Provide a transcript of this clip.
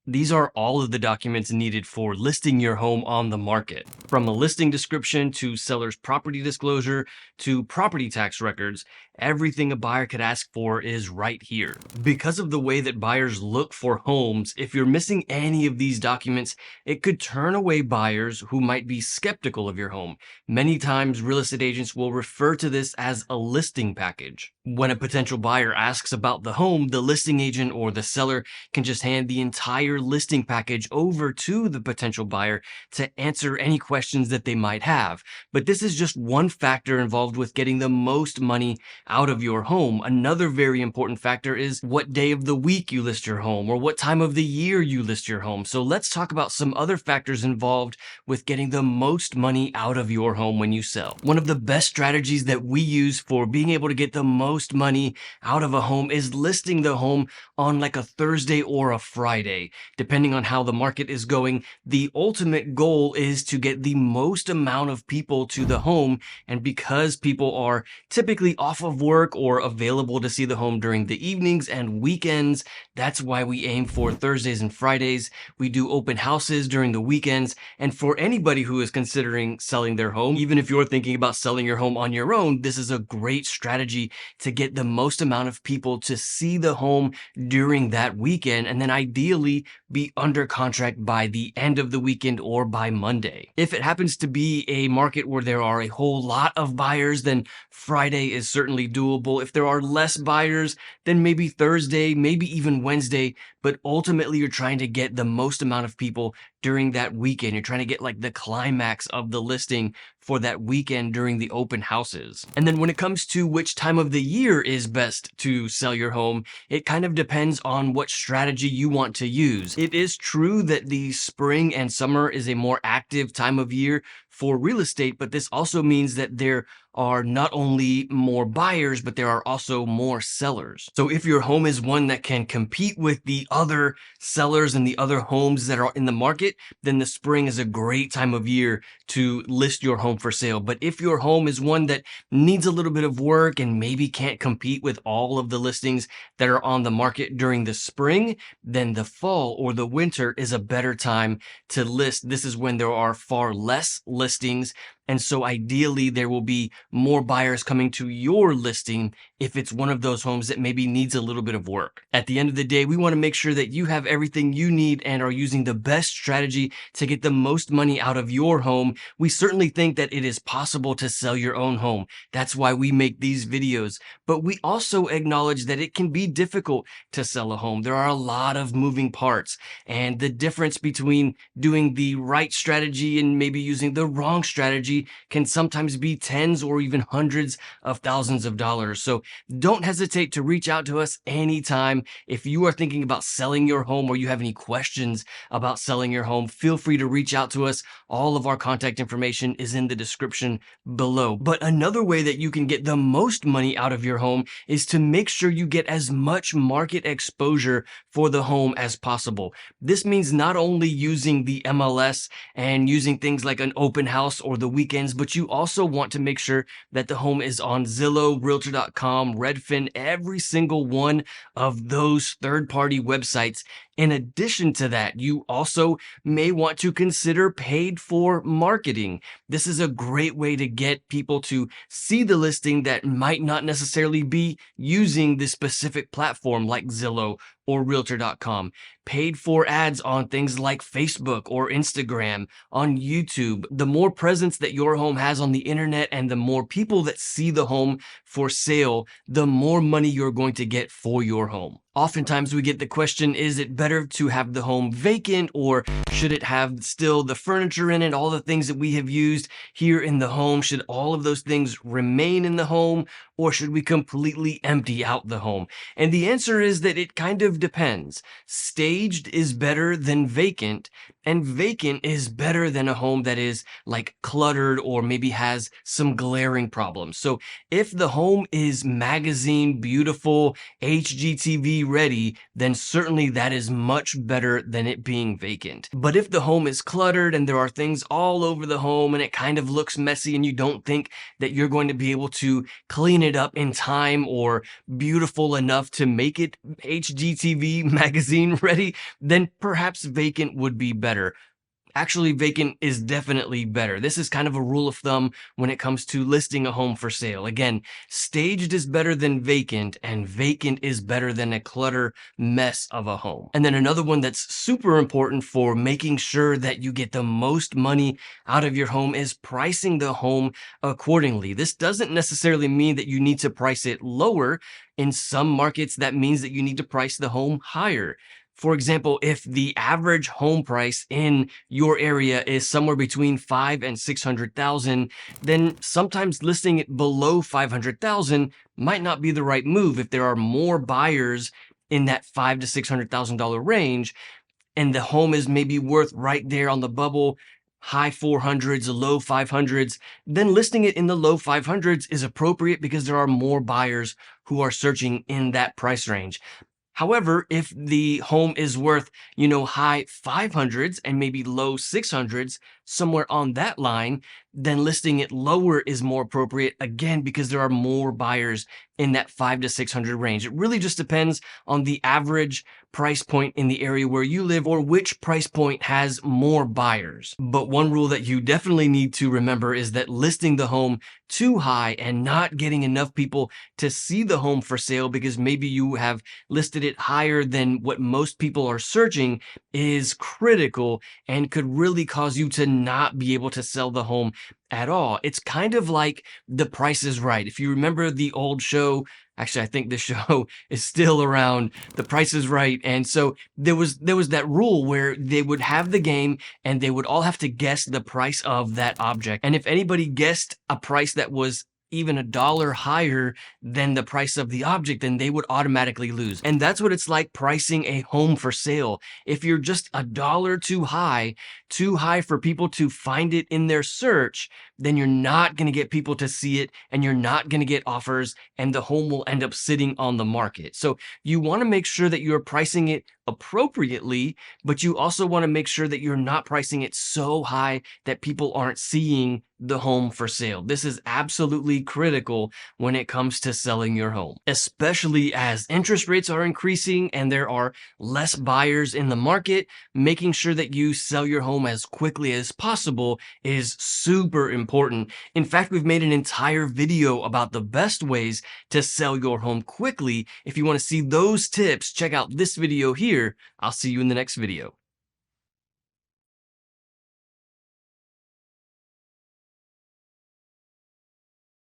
These are all of the documents needed for listing your home on the market. From a listing description to seller's property disclosure to property tax records, everything a buyer could ask for is right here. Because of the way that buyers look for homes, if you're missing any of these documents, it could turn away buyers who might be skeptical of your home. Many times, real estate agents will refer to this as a listing package. When a potential buyer asks about the home, the listing agent or the seller can just hand the entire listing package over to the potential buyer to answer any questions that they might have. But this is just one factor involved with getting the most money out of your home. Another very important factor is what day of the week you list your home or what time of the year you list your home. So let's talk about some other factors involved with getting the most money out of your home when you sell. One of the best strategies that we use for being able to get the most money out of a home is listing the home on like a Thursday or a Friday. Depending on how the market is going, the ultimate goal is to get the most amount of people to the home. And because people are typically off of work or available to see the home during the evenings and weekends, that's why we aim for Thursdays and Fridays. We do open houses during the weekends. And for anybody who is considering selling their home, even if you're thinking about selling your home on your own, this is a great strategy to get the most amount of people to see the home during that weekend, and then ideally be under contract by the end of the weekend or by Monday. If it happens to be a market where there are a whole lot of buyers, then Friday is certainly doable. If there are less buyers, then maybe Thursday, maybe even Wednesday, but ultimately you're trying to get the most amount of people during that weekend. You're trying to get like the climax of the listing for that weekend during the open houses. And then when it comes to which time of the year is best to sell your home, it kind of depends on what strategy you want to use. It is true that the spring and summer is a more active time of year for real estate, but this also means that there are not only more buyers, but there are also more sellers. So if your home is one that can compete with the other sellers and the other homes that are in the market, then the spring is a great time of year to list your home for sale. But if your home is one that needs a little bit of work and maybe can't compete with all of the listings that are on the market during the spring, then the fall or the winter is a better time to list. This is when there are far less listings. And so ideally there will be more buyers coming to your listing if it's one of those homes that maybe needs a little bit of work. At the end of the day, we want to make sure that you have everything you need and are using the best strategy to get the most money out of your home. We certainly think that it is possible to sell your own home. That's why we make these videos. But we also acknowledge that it can be difficult to sell a home. There are a lot of moving parts, and the difference between doing the right strategy and maybe using the wrong strategy can sometimes be tens or even hundreds of thousands of dollars. So don't hesitate to reach out to us anytime. If you are thinking about selling your home or you have any questions about selling your home, feel free to reach out to us. All of our contact information is in the description below. But another way that you can get the most money out of your home is to make sure you get as much market exposure for the home as possible. This means not only using the MLS and using things like an open house or the weekends, but you also want to make sure that the home is on Zillow, Realtor.com, Redfin, every single one of those third-party websites. In addition to that, you also may want to consider paid for marketing. This is a great way to get people to see the listing that might not necessarily be using this specific platform like Zillow or Realtor.com. Paid for ads on things like Facebook or Instagram, on YouTube. The more presence that your home has on the internet and the more people that see the home for sale, the more money you're going to get for your home. Oftentimes we get the question, is it better to have the home vacant or should it have still the furniture in it, all the things that we have used here in the home? Should all of those things remain in the home or should we completely empty out the home? And the answer is that it kind of depends. Staged is better than vacant, and vacant is better than a home that is like cluttered or maybe has some glaring problems. So if the home is magazine beautiful, HGTV ready, then certainly that is much better than it being vacant. But if the home is cluttered and there are things all over the home and it kind of looks messy and you don't think that you're going to be able to clean it up in time or beautiful enough to make it HGTV magazine ready, then perhaps vacant would be better. Actually, vacant is definitely better. This is kind of a rule of thumb when it comes to listing a home for sale. Again, staged is better than vacant, and vacant is better than a clutter mess of a home. And then another one that's super important for making sure that you get the most money out of your home is pricing the home accordingly. This doesn't necessarily mean that you need to price it lower. In some markets, that means that you need to price the home higher. For example, if the average home price in your area is somewhere between 5 and 600,000, then sometimes listing it below 500,000 might not be the right move if there are more buyers in that $500,000 to $600,000 range, and the home is maybe worth right there on the bubble, high 400s, low 500s, then listing it in the low 500s is appropriate because there are more buyers who are searching in that price range. However, if the home is worth, high 500s and maybe low 600s, somewhere on that line, then listing it lower is more appropriate, again, because there are more buyers in that 5 to 600 range. It really just depends on the average price point in the area where you live or which price point has more buyers. But one rule that you definitely need to remember is that listing the home too high and not getting enough people to see the home for sale because maybe you have listed it higher than what most people are searching is critical and could really cause you to not be able to sell the home at all. It's kind of like The Price is Right. If you remember the old show, actually, I think the show is still around, The Price is Right. And so there was that rule where they would have the game and they would all have to guess the price of that object. And if anybody guessed a price that was even $1 higher than the price of the object, then they would automatically lose. And that's what it's like pricing a home for sale. If you're just $1 too high for people to find it in their search, then you're not going to get people to see it and you're not going to get offers and the home will end up sitting on the market. So you want to make sure that you're pricing it appropriately, but you also want to make sure that you're not pricing it so high that people aren't seeing the home for sale. This is absolutely critical when it comes to selling your home, especially as interest rates are increasing and there are less buyers in the market. Making sure that you sell your home as quickly as possible is super important. In fact, we've made an entire video about the best ways to sell your home quickly. If you want to see those tips, check out this video here. I'll see you in the next video.